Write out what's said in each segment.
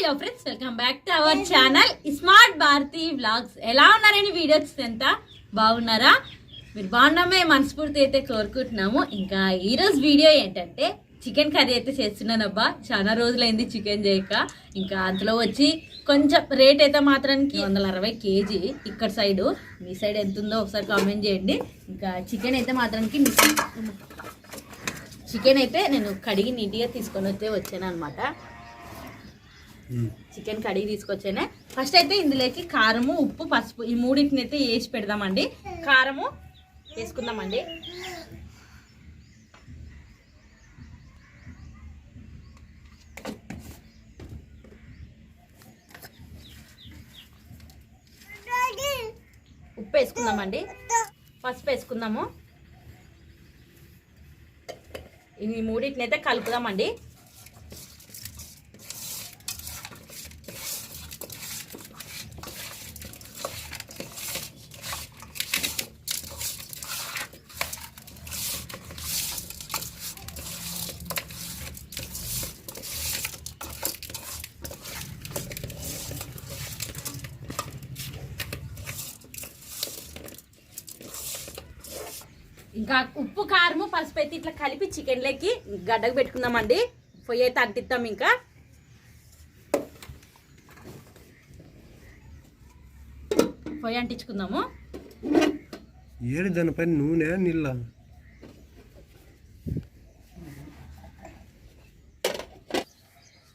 Hello friends, welcome back to our channel smart Bharathi vlogs. ఎలా ఉన్నారని video ఎంత బాగున్నారా? మీరు బాగున్నామే మనస్ఫూర్తి అయితే కోరుకుంటున్నాము. ఇంకా ఈరోజు వీడియో ఏంటంటే చికెన్ కర్రీ అయితే చేస్తున్నానబ్బా. చాలా రోజులైంది చికెన్ చేయక. ఇంకా అందులో వచ్చి కొంచెం రేట్ అయితే మాత్రానికి 160 కేజీ. ఇక్కడ సైడు మీ సైడ్ ఎంత ఉందో ఒకసారి కామెంట్ చేయండి. ఇంకా చికెన్ అయితే మాత్రానికి చికెన్ అయితే నేను కడిగి నీట్గా తీసుకొని వచ్చాను అనమాట. చికెన్ కడిగి తీసుకొచ్చానే. ఫస్ట్ అయితే ఇందులోకి కారము, ఉప్పు, పసుపు ఈ మూడింటిని అయితే వేసి పెడదామండి. కారము వేసుకుందామండి. ఉప్పు వేసుకుందామండి, పసుపు వేసుకుందాము. ఈ మూడింటిని అయితే కలుపుదామండి. ఇంకా ఉప్పు, కారము, పసుపు అయితే ఇట్లా కలిపి చికెన్లోకి గడ్డకు పెట్టుకుందామండి. పొయ్యి అయితే అంటిస్తాం. ఇంకా పొయ్యి అంటించుకుందాము. ఏడు దానిపైన నూనె నీళ్ళ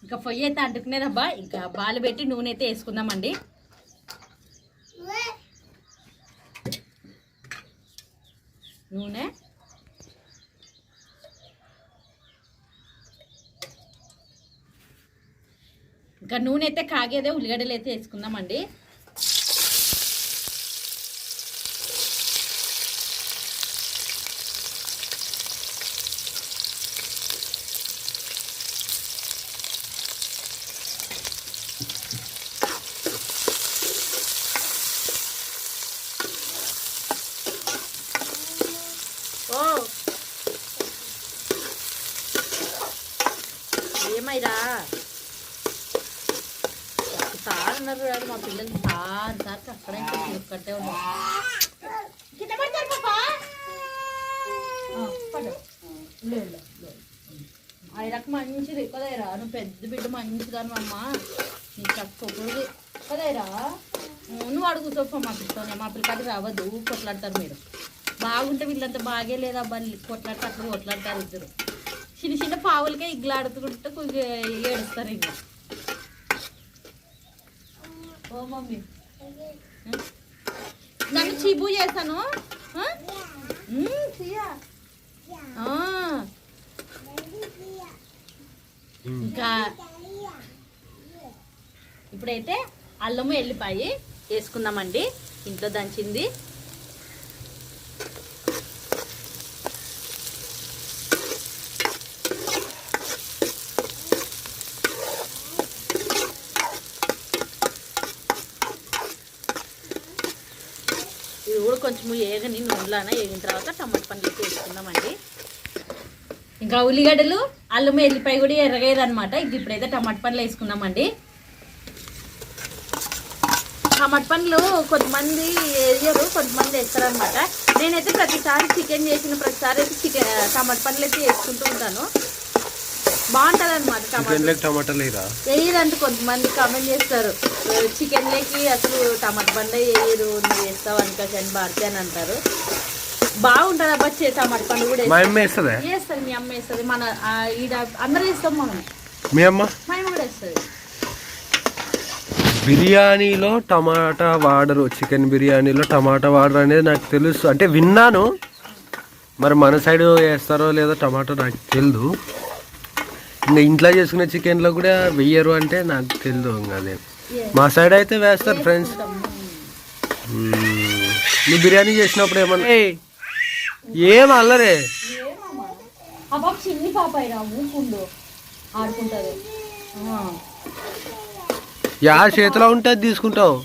ఇంకా పొయ్యి అయితే అంటుకునేదబ్బా. ఇంకా బాలు పెట్టి నూనె అయితే వేసుకుందామండి. నూనె ఇంకా నూనె అయితే కాగేదే. ఉల్లిగడ్డలు అయితే వేసుకుందామండి. ఏమైరా సార్ అన్నారు కాదు మా పిల్లలు సార్ అక్కడే ఒక్కటే ఉన్నారు. ఆయనకు మంచిది కదైరా. నువ్వు పెద్ద బిడ్డ మంచిదాను అమ్మ. నీకు తక్కువ కదైరా. నువ్వు అడుగుతావు మా పిల్లతోనే. మా పిల్లకాడికి రావద్దు, కొట్లాడతారు మీరు. బాగుంటే వీళ్ళంతా బాగే లేదా బల్లి కొట్లాడితే అట్లా కొట్లాడతారు ఇద్దరు. చిన్న చిన్న పావులకే ఇగ్లాడుతుంటే కొద్దిగా ఏడుస్తారు. ఇంకా ఓ మమ్మీ నన్ను చీబు చేశాను. ఇంకా ఇప్పుడైతే అల్లము ఎల్లిపాయి వేసుకుందామండి. ఇంట్లో దంచింది. ఇవి కూడా కొంచెం ఏగని నూనెలాన ఏగిన తర్వాత టమాటా పండ్లు వేసుకుందామండి. ఇంకా ఉల్లిగడ్డలు, అల్లం, ఎల్లిపాయ కూడా ఎర్రగేదనమాట. ఇప్పుడైతే టమాటా పండ్లు వేసుకుందామండి. టమాటా పండ్లు కొంతమంది వేయరు, కొంతమంది వేస్తారనమాట. నేనైతే ప్రతిసారి చికెన్ చేసిన ప్రతిసారి అయితే టమాటా పండ్లు అయితే వేసుకుంటూ ఉంటాను. బాగుంటుంది అనమాట. టమాటాలు వేయరంటే కొంతమంది కామెంట్ చేస్తారు, చికెన్లోకి అసలు టమాటా పండ్లే వేయరు, నువ్వు వేస్తావు అనుకోని భారతి అని అంటారు. బాగుంటుంది అబ్బా. టమాటా పండు కూడా వేస్తుంది. మీ అమ్మ వేస్తుంది. మన ఈడ అందరూ వేస్తాం. మనం మీ అమ్మ కూడా వేస్తుంది. బిర్యానీలో టమాటా వాడరు. చికెన్ బిర్యానీలో టమాటా వాడరు అనేది నాకు తెలుసు, అంటే విన్నాను. మరి మన సైడ్ వేస్తారో లేదో టమాటా నాకు తెలియదు. ఇంకా ఇంట్లో చేసుకునే చికెన్లో కూడా వెయ్యరు అంటే నాకు తెలియదు. ఇంకా అదే మా సైడ్ అయితే వేస్తారు ఫ్రెండ్స్. నువ్వు బిర్యానీ చేసినప్పుడు ఏమన్నా ఏం అల్లరే చిన్ని పాప ఆడుకుంటారు. యా చేతిలో ఉంటే అది తీసుకుంటావు.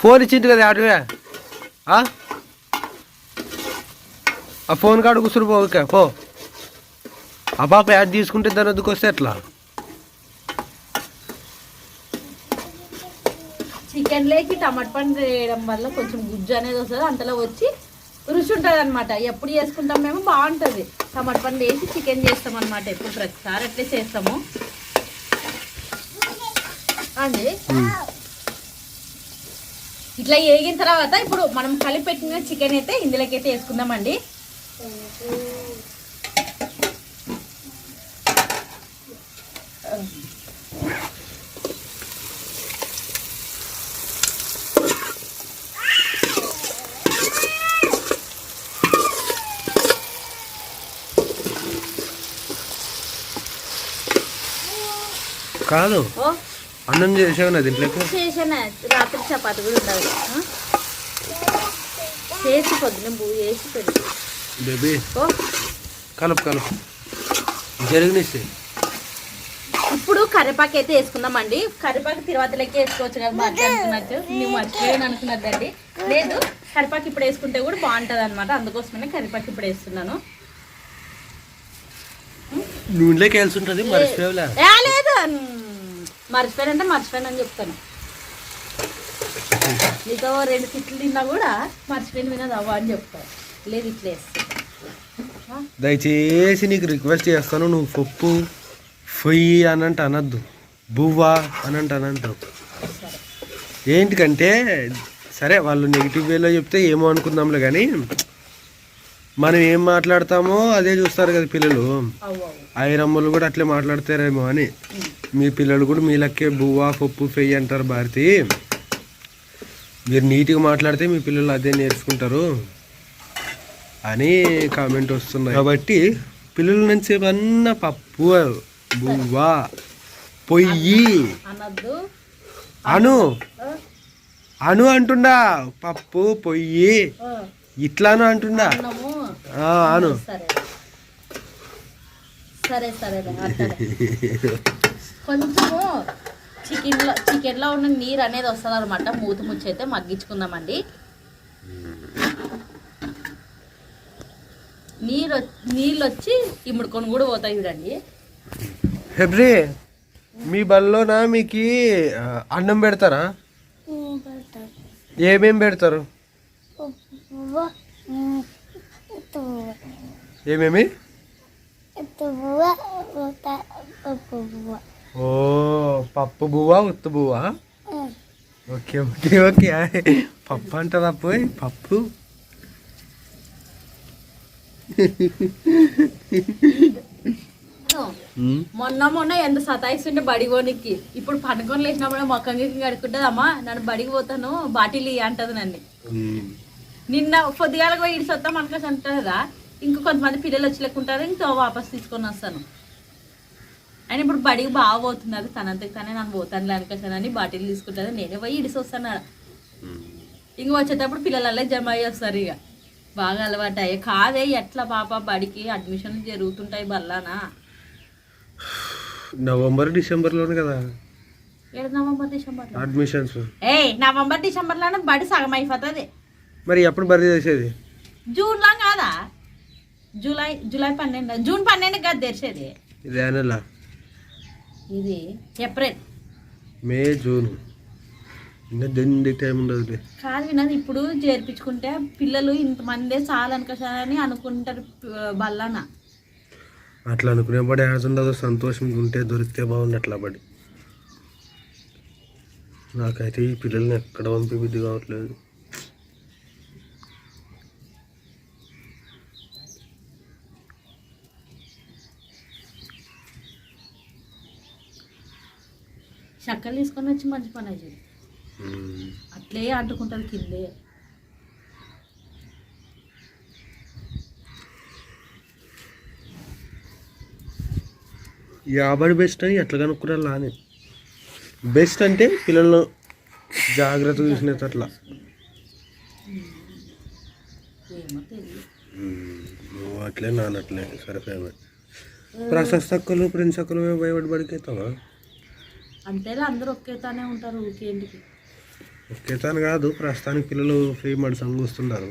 ఫోన్ ఇచ్చింది కదా ఆటవే. ఆ ఫోన్ కాడు కూర్చుని పో. ఓకే పో. ఆ పాప యాడ్ తీసుకుంటే దాని వద్దకు వస్తే ఎట్లా? చికెన్ లేకి టమాటా పండు వేయడం వల్ల కొంచెం గుజ్జు అనేది వస్తుంది, అంతలో వచ్చి రుచి ఉంటుంది అనమాట. ఎప్పుడు చేసుకుంటాం మేము బాగుంటుంది. టమాటా పండు వేసి చికెన్ చేస్తాం అనమాట. ఎప్పుడు ప్రతిసారి అట్లే చేస్తాము అండి. ఇట్లా వేగిన తర్వాత ఇప్పుడు మనం కలిపి పెట్టిన చికెన్ అయితే ఇందులోకైతే వేసుకుందామండి. కాదు అన్నం చేసావు దీంట్లోకి? చేసాను, రాత్రి చపాతి కూడా ఉండాలి చేసి పొద్దున వేసి పెట్టి బేబీ కలుపు కలుపు జరిగినిస్తే. ఇప్పుడు కరివేపాకు అయితే వేసుకుందామండి. కరివేపాకు తిరువాతలకి వేసుకోవచ్చు కదా బాగా అనుకున్నట్టు. నువ్వు మర్చిపోయాను అనుకున్నదండి. లేదు, కరివేపాకు ఇప్పుడు వేసుకుంటే కూడా బాగుంటుంది అనమాట. అందుకోసమనే కరివేపాకు ఇప్పుడు వేస్తున్నాను. నూనెలోకి వేయాల్సి ఉంటుంది. మర్చిపోయావులే? లేదు, మర్చిపోయానంటే మర్చిపోయానని చెప్తాను. నీతో 2 తిట్లు తిన్నా కూడా మర్చిపోయిన వినదు అవ్వ అని చెప్తాను. లేదు ఇట్లా వేస్తా. దయచేసి నీకు రిక్వెస్ట్ చేస్తాను, నువ్వు పప్పు పొయ్యి అనంట అనద్దు, బువ్వా అనంట అనంటావు. ఏంటికంటే సరే వాళ్ళు నెగిటివ్ వేలో చెప్తే ఏమో అనుకుందాంలే, కానీ మనం ఏం మాట్లాడతామో అదే చూస్తారు కదా పిల్లలు. ఐరమ్మలు కూడా అట్లే మాట్లాడతారేమో అని. మీ పిల్లలు కూడా మీ లక్కే బువ్వా పప్పు పొయ్యి అంటారు భారతి. మీరు నీట్గా మాట్లాడితే మీ పిల్లలు అదే నేర్చుకుంటారు అని కామెంట్ వస్తున్నాయి. కాబట్టి పిల్లల నుంచి ఏమన్నా పప్పు బువ్వా పొయ్యి అను అను అంటుండా, పప్పు పొయ్యి ఇట్లాను అంటుండా అను. సరే సరే కొంచెము చికెన్లో ఉన్న నీరు అనేది వస్తుంది అనమాట. మూత ముచ్చి అయితే మగ్గించుకుందామండి. నీళ్ళు వచ్చి ఇముడుకొని కూడా పోతాయి చూడండి. హెబ్రీ, మీ బల్లోనా మీకు అన్నం పెడతారా? ఏమేం పెడతారు? ఏమేమి? ఓ పప్పు బువ్వా ఉత్తు బువ్వా? Okay okay okay. పప్పు అంటారా? పోయి పప్పు. మొన్న ఎంత సతాయిస్తుంటే బడిగోనికి. ఇప్పుడు పండుకొని లేచినప్పుడు మొక్కం కడుక్కుంటుందమ్మా, నన్ను బడికి పోతాను బాటిల్ అంటది నన్ను. నిన్న పొద్దుగాలకు పోయి ఇడిసి వస్తాం అనుకోసి అంటారా. ఇంకో కొంతమంది పిల్లలు వచ్చి లెక్కుంటారు, ఇంకా వాపస్ తీసుకొని వస్తాను. ఆయన ఇప్పుడు బడికి బాగా పోతున్నది, తనంతకు తనే నన్ను పోతాను అనుకోసానని బాటిల్ తీసుకుంటుంది. నేనే పోయి ఇడిసి వస్తాను. ఇంక వచ్చేటప్పుడు పిల్లలల్లే జమ అయ్యి వస్తారు. ఇక బాగా అలవాటు అయ్యే కాదే. ఎట్లా పాప బడికి అడ్మిషన్లు జరుగుతుంటాయి బల్లానా? నవంబర్ డిసెంబర్లోనే కదా నవంబర్ డిసెంబర్ అడ్మిషన్స్. నవంబర్ డిసెంబర్లోనే బడి సగం అయిపోతుంది. మరి ఎప్పుడు భర్తీ చేసేది? జూన్లో కాదా? జూలై 12, జూన్ 12 కదా తెరిచేది. ఇది నెల, ఇది ఏప్రిల్ మే జూన్. ఇంకా దండి టైం ఉండదు. కాదు వినది. ఇప్పుడు చేర్పించుకుంటే పిల్లలు ఇంతమందే చాలు అనుకోసారని అనుకుంటారు బల్లాన. అట్లా అనుకునే బడి ఉండదు. సంతోషంగా ఉంటే దొరికితే బాగుంది అట్లా బడి. నాకైతే ఈ పిల్లల్ని ఎక్కడ పంపి బుద్ధి కావట్లేదు. చక్కలు తీసుకొని వచ్చి మంచి పని అయ్యేది. అట్లే అంటుకుంటారు కిందే. యాభై బెస్ట్ అని ఎట్లా కనుక్కున్నారు అని. బెస్ట్ అంటే పిల్లలను జాగ్రత్తగా చూసినట్టు అట్లా. నువ్వు అట్లే నానట్లే సరిపోయా. ప్రశస్తక్కలు ప్రిన్స్ అక్కలు భయపడి పడికేతావా? అంతేలా అందరూ ఒకేతానే ఉంటారు. ఊకేంటికి ఒకేతాను కాదు, ప్రస్తుతానికి పిల్లలు ఫ్రీ మడి సంగూస్తున్నారు.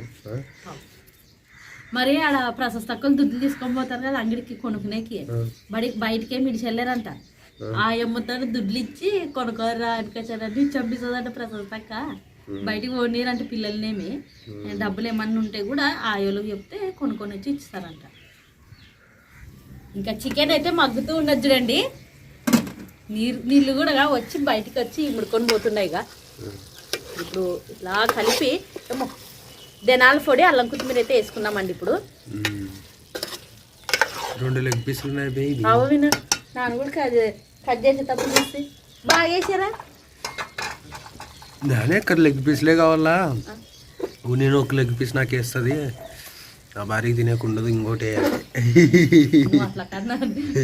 మరి ఆడ ప్రశస్తక్కలు దుడ్లు తీసుకొని పోతారు కదా అంగడికి కొనుక్కునేకి బయటికి ఏమి ఇడిచెళ్ళారంట ఆ అమ్మతారు దుడ్లు ఇచ్చి కొనుక్కోరా అనికొచ్చారంటే చంపిస్తుందంట ప్రశస్తక్క బయటికి పోనీరంటే పిల్లలనేమి డబ్బులు ఏమన్నా ఉంటే కూడా ఆయోళ్ళకి చెప్తే కొనుక్కొని వచ్చి ఇస్తారంట. ఇంకా చికెన్ అయితే మగ్గుతూ ఉండదు చూడండి, నీళ్ళు కూడా వచ్చి బయటికి వచ్చి ముడుకొని పోతున్నాయి. ఇక ఇప్పుడు ఇట్లా కలిపి ధనాల పొడి అల్లం కొత్తిమీర అయితే వేసుకున్నామండి. ఇప్పుడు 2 లెగ్ పీసులు ఉన్నాయి బేబీ. విన నాన్న కూడా కట్ చేసేటప్పుడు చూసి బాగా వేసారా దానే ఇక్కడ లెగ్ పీస్లే కావాలా, నేను ఒక లెగ్ పీస్ నాకు వేస్తుంది, నా భార్యకి తినేకుండదు ఇంకోటి అట్లా కన్నా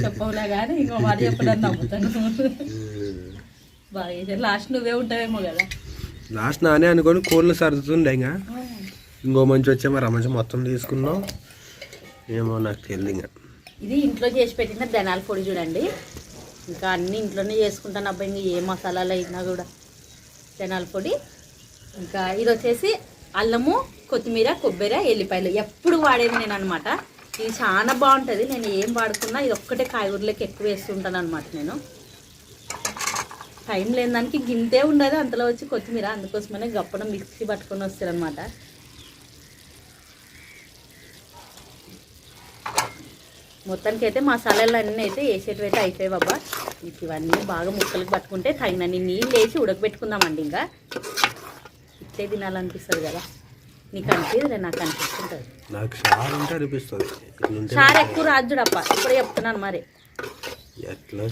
చెప్పవులే కానీ ఇంకో మాట చెప్పడానికి నమ్ముతాను. బాగా వేసారు, లాస్ట్ నువ్వే ఉంటావేమో కదా. లాస్ట్ నానే అనుకొని కూరలు సర్దుతుండే ఇంకా ఇంకో మంచి వచ్చే మరి ఆ మంచి మొత్తం తీసుకున్నాం ఏమో నాకు తెలియదు. ఇంకా ఇది ఇంట్లో చేసి పెట్టిన ధనాల పొడి చూడండి, ఇంకా అన్నీ ఇంట్లోనే చేసుకుంటాను అబ్బాయి, ఇంకా ఏ మసాలాలు అయినా కూడా ధనాల పొడి. ఇంకా ఇది వచ్చేసి అల్లము కొత్తిమీర కొబ్బరి ఎల్లిపాయలు ఎప్పుడు వాడేది నేను అనమాట. ఇది చాలా బాగుంటుంది, నేను ఏం వాడుకున్నా ఇది ఒక్కటే కాయగూరలకి ఎక్కువ వేస్తుంటాను అనమాట. నేను టైం లేని దానికి గింతే ఉండదు అంతలో వచ్చి కొత్తిమీర, అందుకోసమనే గప్పడం మిక్సీ పట్టుకొని వస్తారనమాట. మొత్తానికి అయితే మసాలాలు అన్నీ అయితే వేసేటివి అయితే అయిపోయాయి బాబా. ఇవన్నీ బాగా ముక్కలకు పట్టుకుంటే తగినన్ని నీళ్ళు వేసి ఉడకబెట్టుకుందామండి. ఇంకా ఇట్లే తినాలనిపిస్తుంది కదా, నీకు అనిపిస్తుంది నాకు అనిపిస్తుంటుంది. నాకు చారు ఉంటే అనిపిస్తుంది, చారు ఎక్కువ రాదు చూడప్ప, ఇప్పుడే చెప్తున్నాను. మరి ఎట్లా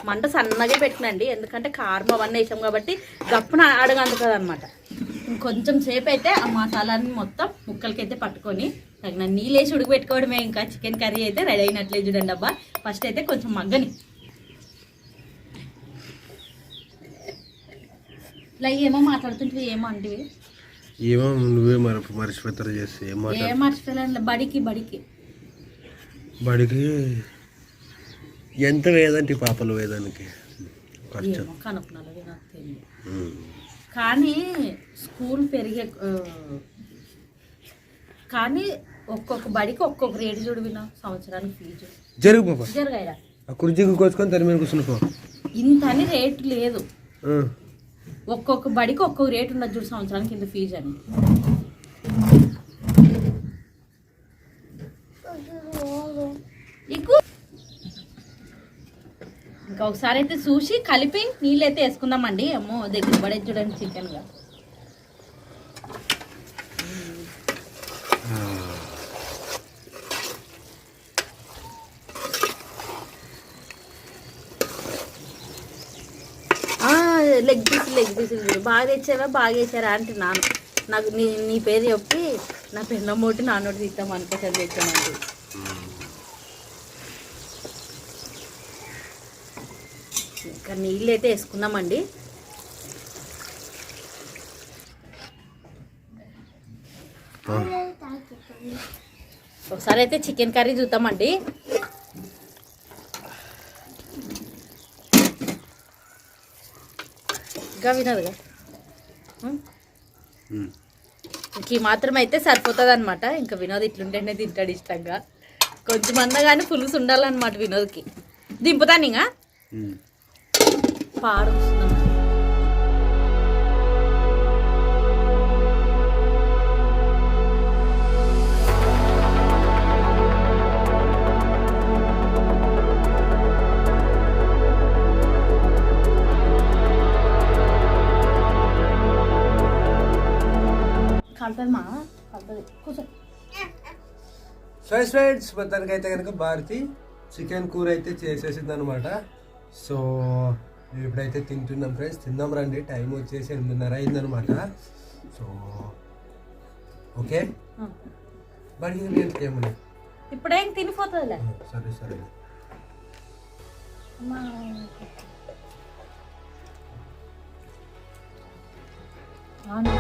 మంట సన్నగా పెట్టినండి, ఎందుకంటే కారం అవన్నీ వేసాం కాబట్టి గప్పున అడగందుతుంది అనమాట. ఇంకొంచెం సేపు అయితే ఆ మసాలాన్ని మొత్తం ముక్కలకైతే పట్టుకొని తగిన నీళ్ళు వేసి ఉడకబెట్టుకోవడమే. ఇంకా చికెన్ కర్రీ అయితే రెడీ అయినట్లే చూడండి అబ్బా. ఫస్ట్ అయితే కొంచెం మగ్గని ఇలా ఏమో మాట్లాడుతుంటే ఏమో అంటివి ఏమో నువ్వే మర్చిపోతారు చేసి ఏం మర్చిపోయాను. బడికి ఎంత వేదంటే పాపలు వేదానికి కనుక్కున్నది నాకు తెలియదు, కానీ స్కూల్ పెరిగే కానీ ఒక్కొక్క బడికి ఒక్కొక్క రేటు చూడు వినా సంవత్సరానికి ఫీజు జరగాయరా కుర్చీకి కోసుకొని తరి మీద కూర్చునిపో. ఇంత అని రేటు లేదు, ఒక్కొక్క బడికి ఒక్కొక్క రేటు ఉండదు చూడు సంవత్సరానికి ఇంత ఫీజు అని. ఇంకా ఒకసారి అయితే చూసి కలిపి నీళ్ళు అయితే వేసుకుందామండి. అమ్మో దగ్గర పడేది చూడండి చికెన్గా. లెగ్ పీసులు బాగా తెచ్చావా బాగా వేసారా అంటున్నాను. నాకు నీ పేరు చెప్పి నా పెళ్ళ మోటి నాన్నోటి తీద్దాం అనుకోసారి తెచ్చానండి. ఇంకా నీళ్ళు అయితే వేసుకున్నామండి. ఒకసారి అయితే చికెన్ కర్రీ చూద్దామండి. ఇంకా వినదుగా ఇంక ఈ మాత్రం అయితే సరిపోతుంది అనమాట. ఇంకా వినోద్ ఇట్లుంటేనే తింటాడు ఇష్టంగా. కొంచెం కానీ పులుసు ఉండాలన్నమాట వినోద్కి. దింపుతాను ఇంకా పాడు వస్తున్నాం. ఫ్రెండ్స్ మొత్తానికి అయితే కనుక భారతి చికెన్ కూర అయితే చేసేసింది అనమాట. సో ఇప్పుడైతే తింటున్నాం ఫ్రెండ్స్. తిందాం రండి, టైం వచ్చేసి 8:30 అయిందనమాట. సో ఓకే బడి ఏమన్నా ఇప్పుడేం తినిపోతుంది. సరే సరే అవును.